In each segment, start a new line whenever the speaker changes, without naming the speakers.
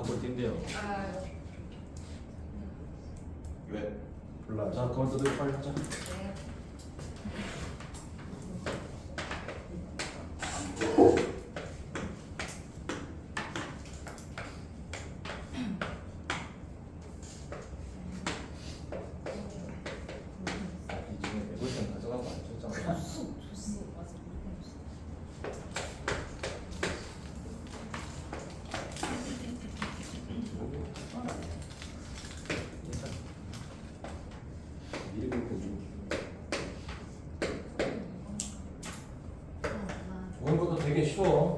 바꿔 뛴대요.
아,
왜?
몰라.
자, 그만 뜯어 빨리 하자.
네.
이 중에 매골점 가져가고 안 줬잖아.
조수 맞아.
미리 볼게 좀. 좋은 것도 되게 쉬워.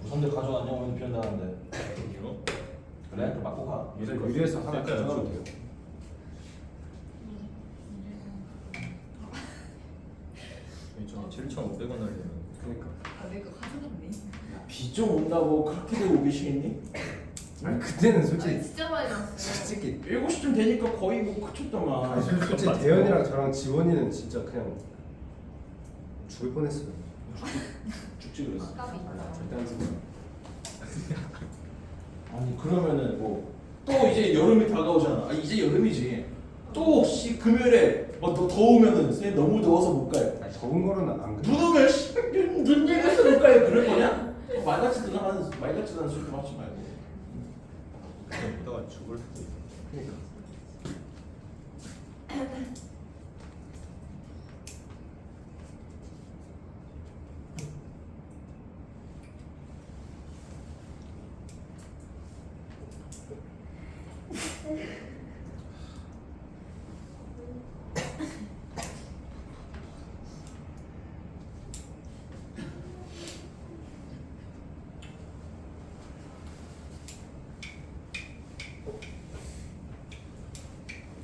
우선들 가져왔냐? 오늘 표현하는데.
이거?
그래? 그럼 맞고 가.
유리에서 하나 가져가면 돼요.
저는 7,500원 하려면
그러니까.
아, 내가 가져갔네.
비 좀 온다고 그렇게 되고 계시겠니?
아니 그때는
아니,
솔직히
진짜 많이 났어.
솔직히
7시쯤 되니까 거의 뭐 그쳤더만.
아니, 솔직히 대현이랑 저랑 지원이는 진짜 그냥 죽을 뻔했어요.
죽지 그랬어.
아깝이 있다.
절대 안 생각.
아니 그러면은 뭐 또 이제 여름이 다가오잖아. 아, 이제 여름이지. 또 혹시 금요일에 뭐 더 더우면은 선생님 너무 더워서 못 가요.
아니, 적은 거로는 안 그래.
눈 오면 눈 얘기해서 못 가요. 그럴 거냐? 말같지도 않은 말같지도 않은 소리 좀 하지 말고.
그냥 보다가 죽을 수도 있어.
그러니까.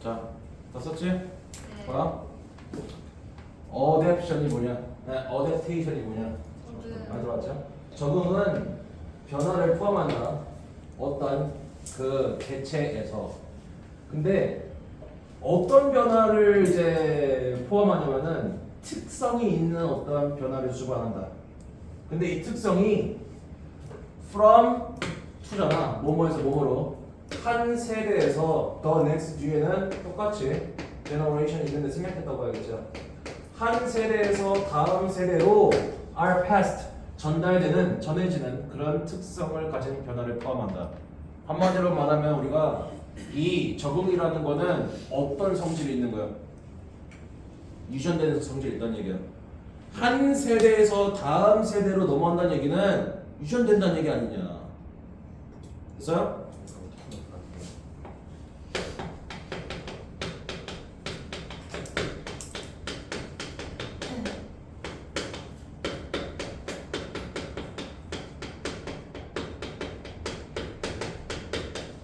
자, 다 썼지?
네.
봐라. 어댑션이 뭐냐? 어댑테이션이 뭐냐? 안 들어왔죠? 적응은 변화를 포함한다. 어떤 그 개체에서. 근데 어떤 변화를 이제 포함하냐면은 특성이 있는 어떤 변화를 주관한다. 근데 이 특성이 from to잖아. 뭐뭐에서 뭐뭐로 한 세대에서 the next 뒤에는 똑같이 generation 있는데 생략했다고 해야겠죠. 한 세대에서 다음 세대로 are passed 전달되는 전해지는 그런 특성을 가진 변화를 포함한다. 한마디로 말하면 우리가 이 적응이라는 거는 어떤 성질이 있는 거야? 유전되는 성질이 있다는 얘기야. 한 세대에서 다음 세대로 넘어간다는 얘기는 유전된다는 얘기 아니냐. 됐어요?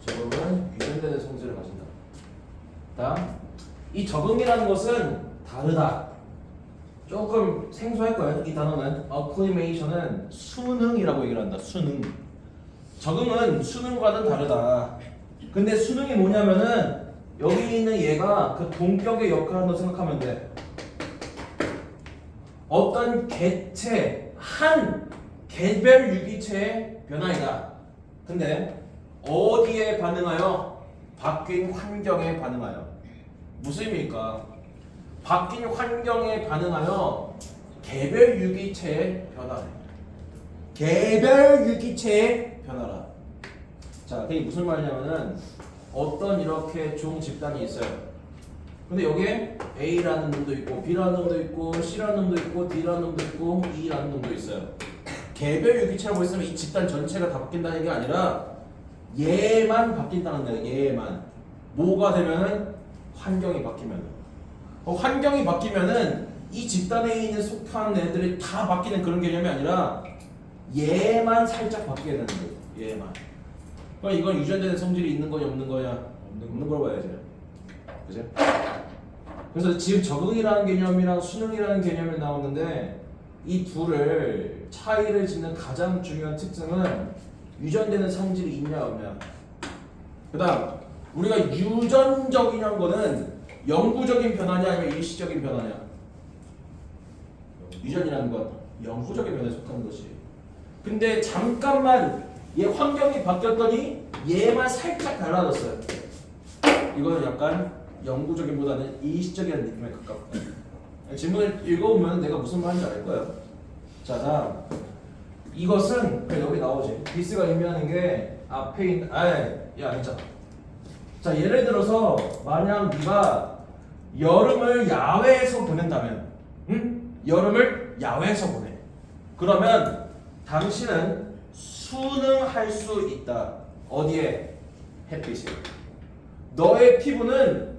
적응은 유전되는 성질을 가진다. 다음, 이 적응이라는 것은 다르다. 조금 생소할 거예요. 이 단어는 acclimation은 수능이라고 얘기를 한다. 수능. 적응은 수능과는 다르다. 근데 수능이 뭐냐면은 여기 있는 얘가 그 동격의 역할을 한다고 생각하면 돼. 어떤 개체, 한 개별 유기체의 변화이다. 근데 어디에 반응하여? 바뀐 환경에 반응하여. 무슨 의미일까? 바뀐 환경에 반응하여 개별 유기체의 변화. 개별 유기체의 변화라. 자, 그게 무슨 말이냐면은 어떤 이렇게 종 집단이 있어요. 근데 여기에 A라는 놈도 있고 B라는 놈도 있고 C라는 놈도 있고 D라는 놈도 있고 E라는 놈도 있어요. 개별 유기체라고 했으면 이 집단 전체가 다 바뀐다는 게 아니라 얘만 바뀐다는 거예요. 얘만. 뭐가 되면은 환경이 바뀌면. 환경이 바뀌면은 이 이 집단에 있는 속한 애들이 다 바뀌는 그런 개념이 아니라 얘만 살짝 바뀌게 되는 거예요. 얘만. 그럼 이건 유전되는 성질이 있는 거냐 없는 거냐? 없는 걸 봐야지. 그죠? 그래서 지금 적응이라는 개념이랑 수능이라는 개념이 나오는데 이 둘을 차이를 짓는 가장 중요한 특징은 유전되는 성질이 있냐 없냐. 그 다음 우리가 유전적이라는 거는 영구적인 변화냐 아니면 일시적인 변화냐. 유전이라는 건 영구적인 변화에 속하는 것이. 근데 잠깐만 얘 환경이 바뀌었더니 얘만 살짝 달라졌어요. 이거는 약간 영구적인보다는 일시적인 느낌에 가깝다. 질문을 읽어보면 내가 무슨 말인지 알 거예요. 자, 다음 이것은 그냥 여기 나오지. 디스가 의미하는 게 앞에 있는 야 있잖아. 자, 예를 들어서 만약 네가 여름을 야외에서 보낸다면, 여름을 야외에서 보내. 그러면 당신은 순응할 수 있다. 어디에? 햇빛에. 너의 피부는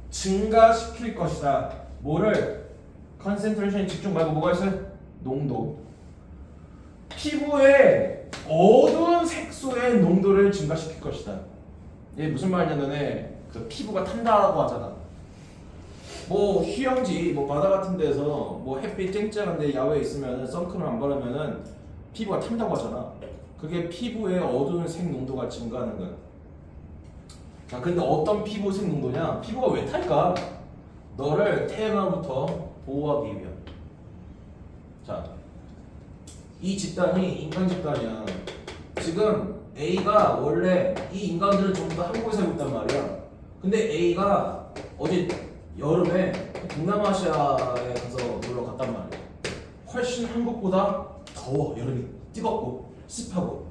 증가시킬 것이다. 뭐를? 컨센트레이션 집중 말고 뭐가 있어요? 농도. 피부의 어두운 색소의 농도를 증가시킬 것이다. 이게 무슨 말이냐면 그 피부가 탄다고 하잖아. 뭐 휴양지, 뭐 바다 같은 데서 뭐 햇빛 쨍쨍한데 야외에 있으면 선크림 안 바르면은 피부가 탄다고 하잖아. 그게 피부의 어두운 색 농도가 증가하는 거야. 자, 근데 어떤 피부 색 농도냐? 피부가 왜 탈까? 너를 태양으로부터 보호하기 위한. 자, 이 집단이 인간 집단이야. 지금 A가 원래 이 인간들은 전부 다 한국에 살고 있단 말이야. 근데 A가 어제 여름에 동남아시아에 가서 놀러 갔단 말이야. 훨씬 한국보다 더워. 여름이 뜨겁고 습하고.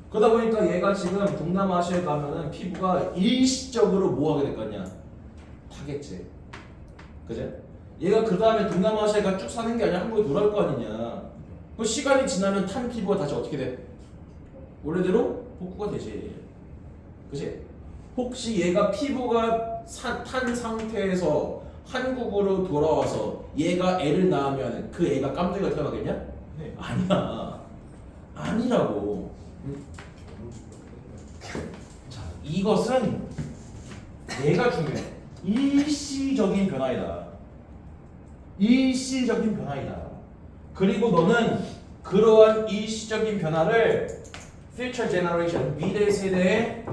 그러다 보니까 얘가 지금 동남아시아에 가면은 피부가 일시적으로 뭐 하게 될 거냐? 타겠지. 그제? 얘가 그 다음에 동남아시아에 쭉 사는 게 아니라 한국에 돌아올 거 아니냐. 그 시간이 지나면 탄 피부가 다시 어떻게 돼? 원래대로 복구가 되지. 그치? 혹시 얘가 피부가 탄 상태에서 한국으로 돌아와서 얘가 애를 낳으면 그 애가 깜둥이가 태어나겠냐?
네.
아니야. 아니라고. 자, 이것은 얘가 중요해. 일시적인 변화이다. 일시적인 변화이다. 그리고 너는 그러한 일시적인 변화를 future generation, 미래 세대에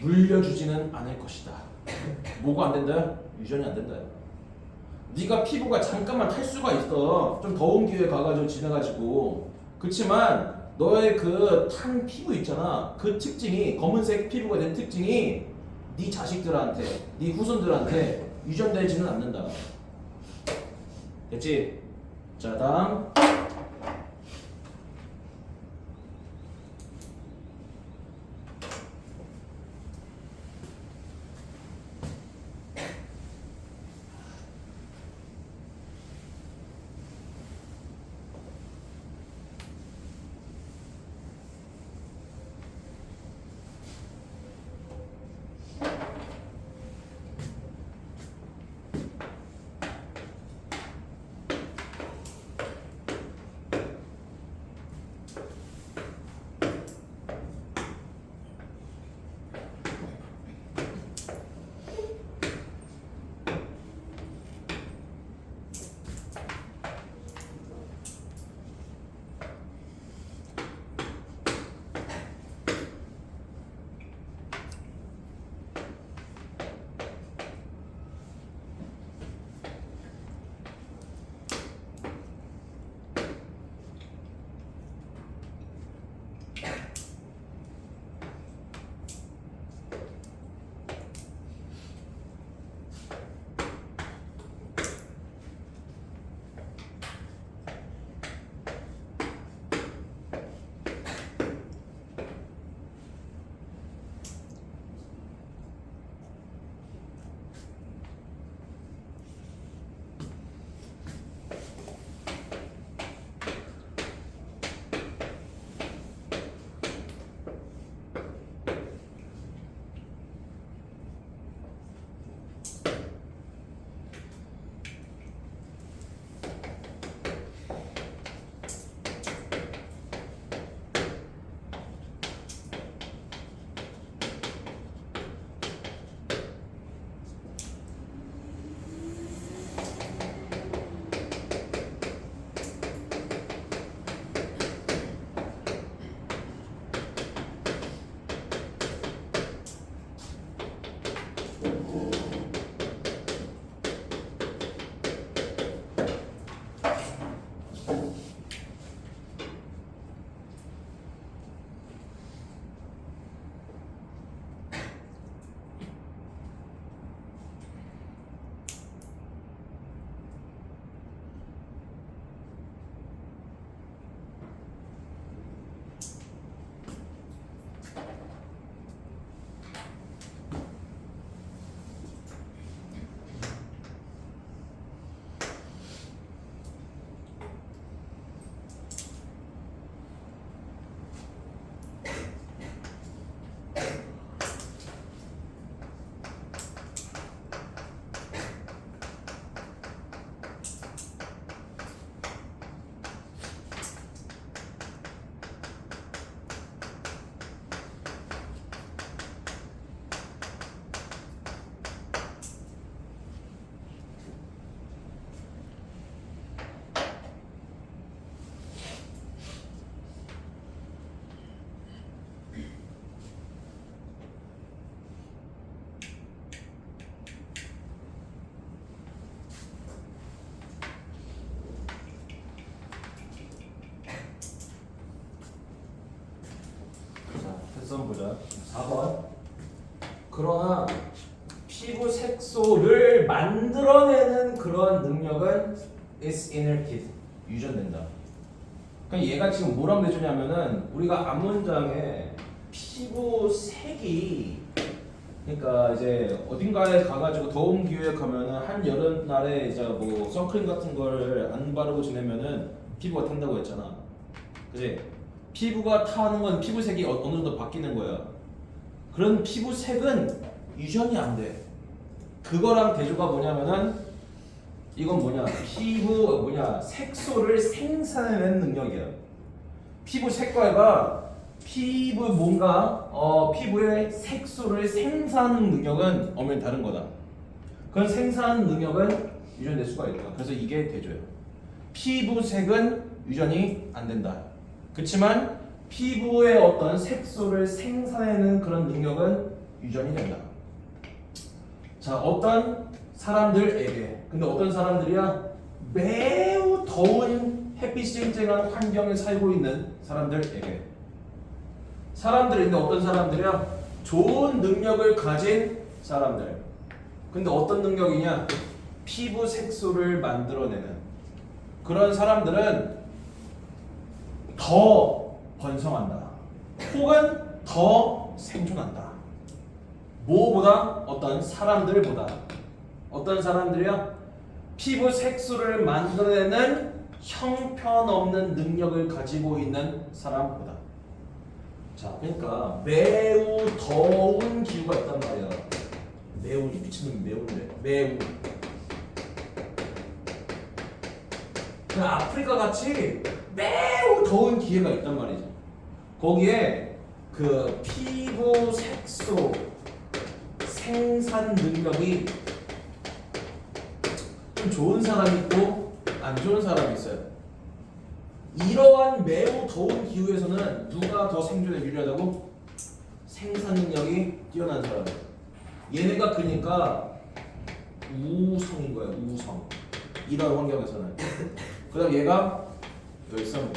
물려주지는 않을 것이다. 뭐가 안 된다? 유전이 안 된다. 네가 피부가 잠깐만 탈 수가 있어. 좀 더운 기회에 가가지고 지나가지고. 그렇지만 너의 그 탄 피부 있잖아. 그 특징이 검은색 피부가 된 특징이 네 자식들한테, 네 후손들한테 유전되지는 않는다. 됐지? 자, 다음. 한번 보자. 4번. 그러나 피부 색소를 만들어내는 그런 능력은 is inherited. 유전된다. 그러니까 얘가 지금 뭐라고 내주냐면은 우리가 앞문장에 피부 색이 그러니까 이제 어딘가에 가가지고 더운 기후에 가면은 한 여름날에 이제 뭐 선크림 같은 거를 안 바르고 지내면은 피부가 탄다고 했잖아. 그지? 피부가 타는 건 피부색이 어느 정도 바뀌는 거야. 그런 피부색은 유전이 안 돼. 그거랑 대조가 뭐냐면은 이건 뭐냐? 피부 뭐냐? 색소를 생산해내는 능력이야. 피부 색깔과 피부 뭔가 피부의 색소를 생산하는 능력은 엄연히 다른 거다. 그런 생산 능력은 유전될 수가 있다. 그래서 이게 대조예요. 피부색은 유전이 안 된다. 그렇지만 피부의 어떤 색소를 생산해내는 그런 능력은 유전이 된다. 자, 어떤 사람들에게 근데 어떤 사람들이야? 매우 더운 햇빛이 쨍쨍한 환경에 살고 있는 사람들에게 사람들인데 어떤 사람들이야? 좋은 능력을 가진 사람들. 근데 어떤 능력이냐? 피부 색소를 만들어내는 그런 사람들은 더 번성한다. 혹은 더 생존한다. 뭐보다? 어떤 사람들보다. 어떤 사람들이야? 피부 색소를 만들어내는 형편없는 능력을 가지고 있는 사람보다. 자, 그러니까 매우 더운 기후가 있단 말이야. 매우 미친놈이 매운데 매우. 그 아프리카 같이 매우 더운 기회가 있단 말이죠. 거기에 그 피부 색소 생산 능력이 좀 좋은 사람이 있고 안 좋은 사람이 있어요. 이러한 매우 더운 기후에서는 누가 더 생존에 유리하다고? 생산 능력이 뛰어난 사람. 얘네가 그러니까 우성인 거야. 우성. 이런 환경에서는. 그다음 얘가 열성.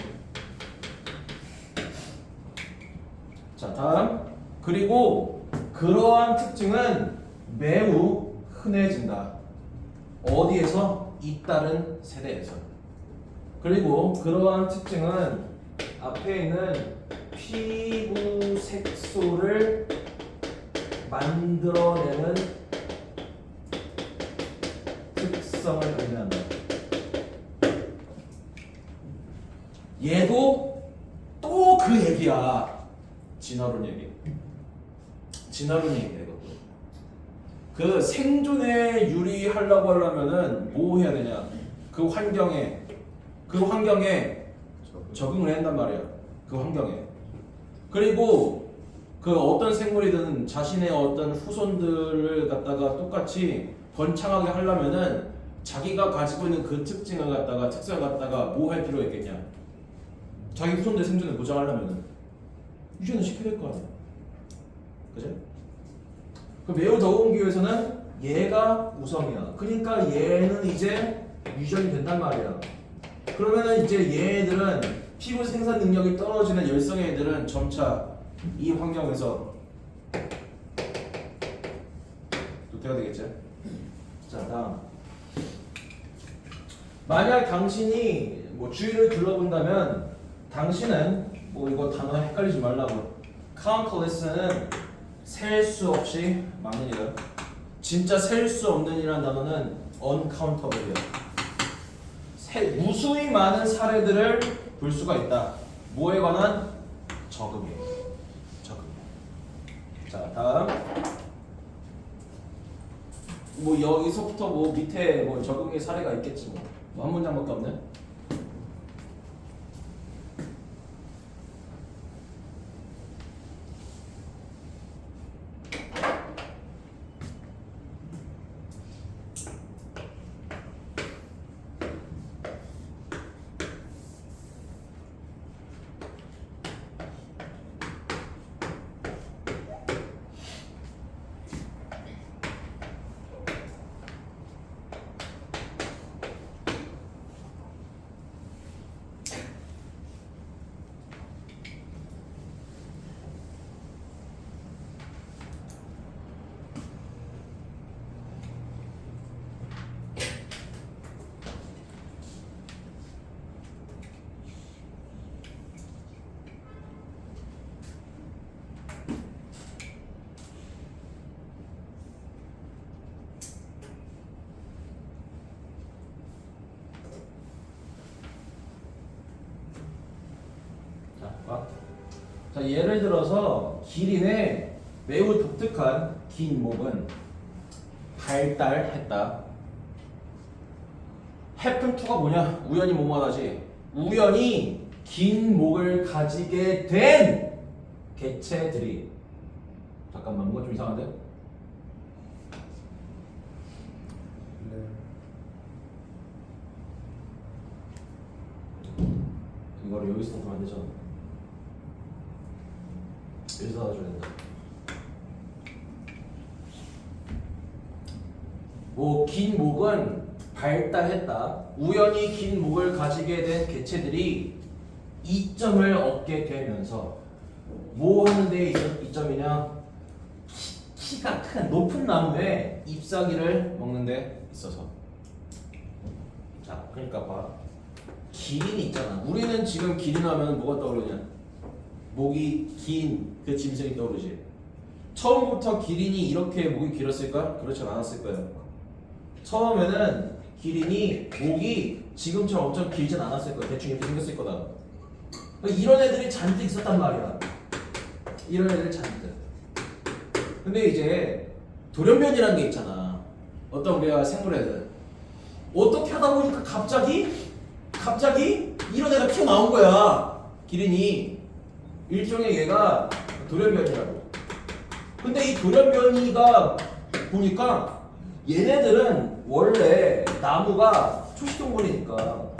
자, 다음. 그리고 그러한 특징은 매우 흔해진다. 어디에서? 잇따른 세대에서. 그리고 그러한 특징은 앞에 있는 피부 색소를 만들어내는 특성을 의미한다. 얘도 또 그 얘기야. 진화론 얘기. 진화론 얘기야 이것도. 그 생존에 유리하려고 하려면은 뭐 해야 되냐? 그 환경에 적응을 해야 한단 말이야. 그 환경에. 그리고 그 어떤 생물이든 자신의 어떤 후손들을 갖다가 똑같이 번창하게 하려면은 자기가 가지고 있는 그 특징을 갖다가 특성을 갖다가 뭐 할 필요가 있겠냐? 자기 후손들 생존을 보장하려면은 유전을 시켜야 될 거 아니야. 그죠? 그 매우 더운 기후에서는 얘가 우성이야. 그러니까 얘는 이제 유전이 된단 말이야. 그러면은 이제 얘들은 피부 생산 능력이 떨어지는 열성의 애들은 점차 이 환경에서 도태가 되겠죠. 자, 다음. 만약 당신이 뭐 주위를 둘러본다면 당신은 뭐 이거 단어 헷갈리지 말라고 countless는 셀 수 없이 많은 이라. 진짜 셀 수 없는 이라는 단어는 uncountable이야. 무수히 많은 사례들을 볼 수가 있다. 뭐에 관한? 적응에. 적응. 자, 다음. 뭐 여기서부터 뭐 밑에 뭐 적응의 사례가 있겠지 뭐. 한 문장밖에 없네. 봐. 자, 예를 들어서 기린의 매우 독특한 긴 목은 발달했다. happen to가 뭐냐? 우연히 뭐뭐하다지. 우연히 긴 목을 가지게 된 개체들이. 잠깐만, 뭔가 좀 이상한데?
네.
이거를 여기서 보면 안 되잖아. 여기서 놔줘야 된다. 뭐 긴 목은 발달했다. 우연히 긴 목을 가지게 된 개체들이 이점을 얻게 되면서 뭐 하는 데 이점이냐? 키가 큰 높은 나무에 잎사귀를 먹는 데 있어서. 자, 그러니까 봐. 기린이 있잖아. 우리는 지금 기린 하면 뭐가 떠오르냐? 목이 긴 그 짐승이 떠오르지. 처음부터 기린이 이렇게 목이 길었을까? 그렇지 않았을 거예요. 처음에는 기린이 목이 지금처럼 엄청 길진 않았을 거야. 대충 이렇게 생겼을 거다. 이런 애들이 잔뜩 있었단 말이야. 이런 애들 잔뜩. 근데 이제 돌연변이라는 게 있잖아. 어떤 우리가 생물애들 어떻게 하다 보니까 갑자기 이런 애가 튀어나온 거야. 기린이 일종의 얘가 돌연변이라고. 근데 이 돌연변이가 보니까 얘네들은 원래 나무가 초식동물이니까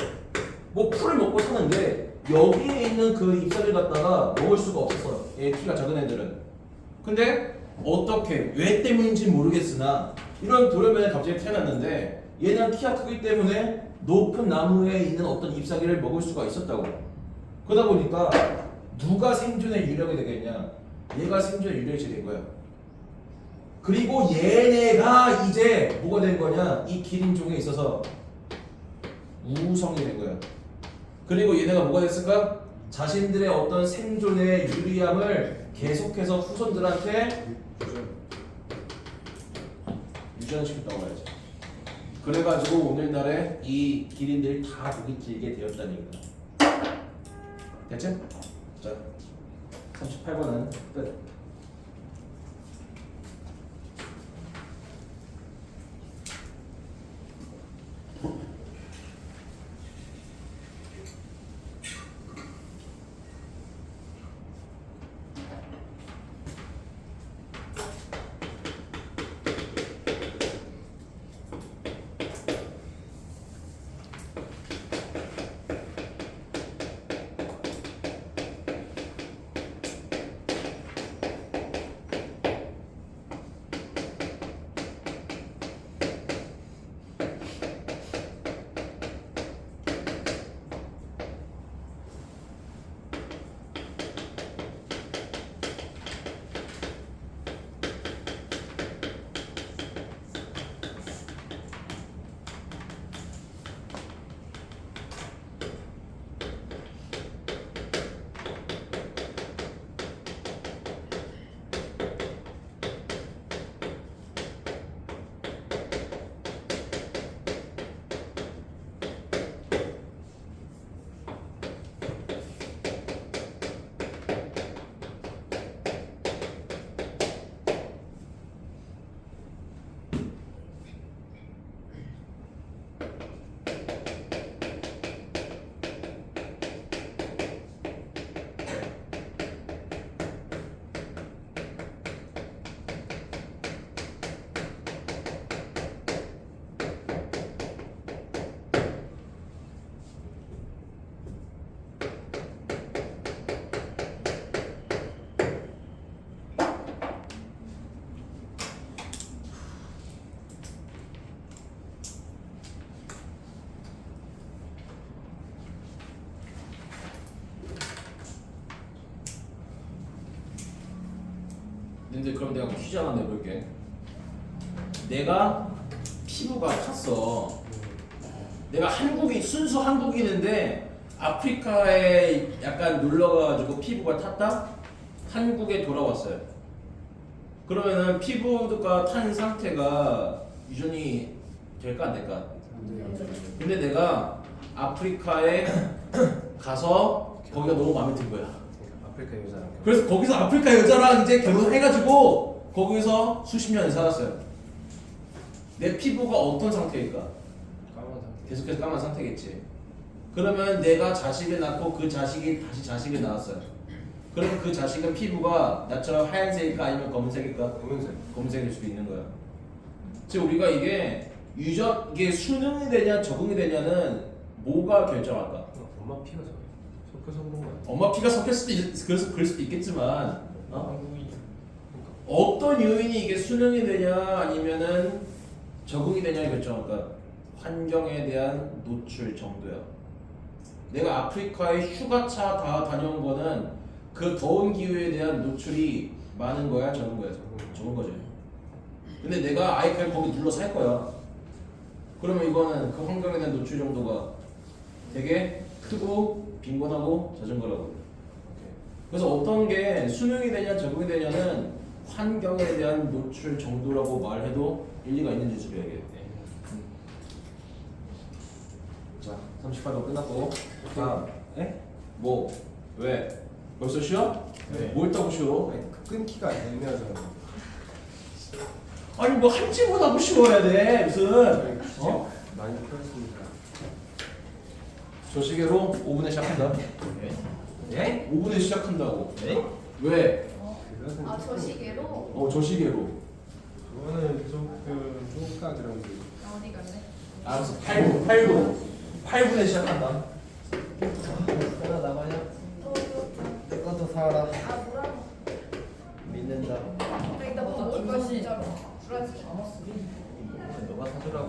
뭐 풀을 먹고 사는데 여기에 있는 그 잎사귀를 갖다가 먹을 수가 없었어. 얘 키가 작은 애들은. 근데 어떻게 왜 때문인지 모르겠으나 이런 돌연변이 갑자기 태어났는데 얘는 키가 크기 때문에 높은 나무에 있는 어떤 잎사귀를 먹을 수가 있었다고. 그러다 보니까 누가 생존에 유리하게 되겠냐? 얘가 생존에 유리해지게 된 거야. 그리고 얘네가 이제 뭐가 된 거냐? 이 기린종에 있어서 우성이 된 거야. 그리고 얘네가 뭐가 됐을까? 자신들의 어떤 생존의 유리함을 계속해서 후손들한테 유전시켰다고 해야지. 그래가지고 오늘날에 이 기린들이 다 목이 길게 되었다는 얘기다. 됐지? 자, 38번은 끝. 근데 그럼 내가 퀴즈 하나 내볼게. 내가 피부가 탔어. 내가 순수 한국인인데 아프리카에 약간 놀러가지고 피부가 탔다? 한국에 돌아왔어요. 그러면은 피부가 탄 상태가 유전이 될까 안 될까? 근데 내가 아프리카에 가서 거기가 너무 마음에 든 거야.
아프리카 여자랑
그래서 거기서 아프리카 여자랑 이제 결혼해가지고 거기서 수십 년을 살았어요. 내 피부가 어떤 상태일까?
까만 상태.
계속해서 까만 상태겠지. 그러면 내가 자식을 낳고 그 자식이 다시 자식을 낳았어요. 그러면 그 자식은 피부가 나처럼 하얀색일까 아니면 검은색일까?
검은색.
검은색일 수도 있는 거야. 즉 우리가 이게 이게 수능이 되냐 적응이 되냐는 뭐가 결정할까?
엄마 피가 섞여서 그런 거야.
엄마 피가 섞일 수도 그럴 수도 있겠지만
한국인.
어떤 요인이 이게 수능이 되냐 아니면은 적응이 되냐를 결정할까? 환경에 대한 노출 정도야. 내가 아프리카에 휴가차 다 다녀온 거는 그 더운 기후에 대한 노출이 많은 거야, 적은 거야? 적은 거지. 근데 내가 아예 그냥 거기 눌러 살 거야. 그러면 이거는 그 환경에 대한 노출 정도가 되게 크고 빈곤하고 잦은 거라고. 그래서 어떤 게 수능이 되냐 적응이 되냐는 환경에 대한 노출 정도라고 말해도 일리가 있는지 수비하게.
네.
자, 38번 끝났고 다음. 뭐? 왜? 벌써 쉬어?
네.
뭐 있다고 쉬어?
아니, 끊기가 애매하잖아.
아니 뭐 한지못 하고 쉬어야 돼 무슨? 어?
많이 풀었습니다.
저 시계로 5분에 시작한다.
네.
예? 5분에 시작한다고.
네?
왜?
그래서
아, 저 시계로?
저 시계로.
그거는 계속 그 조각이랑 그
어디 갔네?
알았어. 8분에 시작한다.
하나 남아냐?
또,
내 것도 사라.
아, 뭐라고?
믿는다.
나 이따 뭐 먹을 거야, 진짜로. 불안해.
너가 사주라고.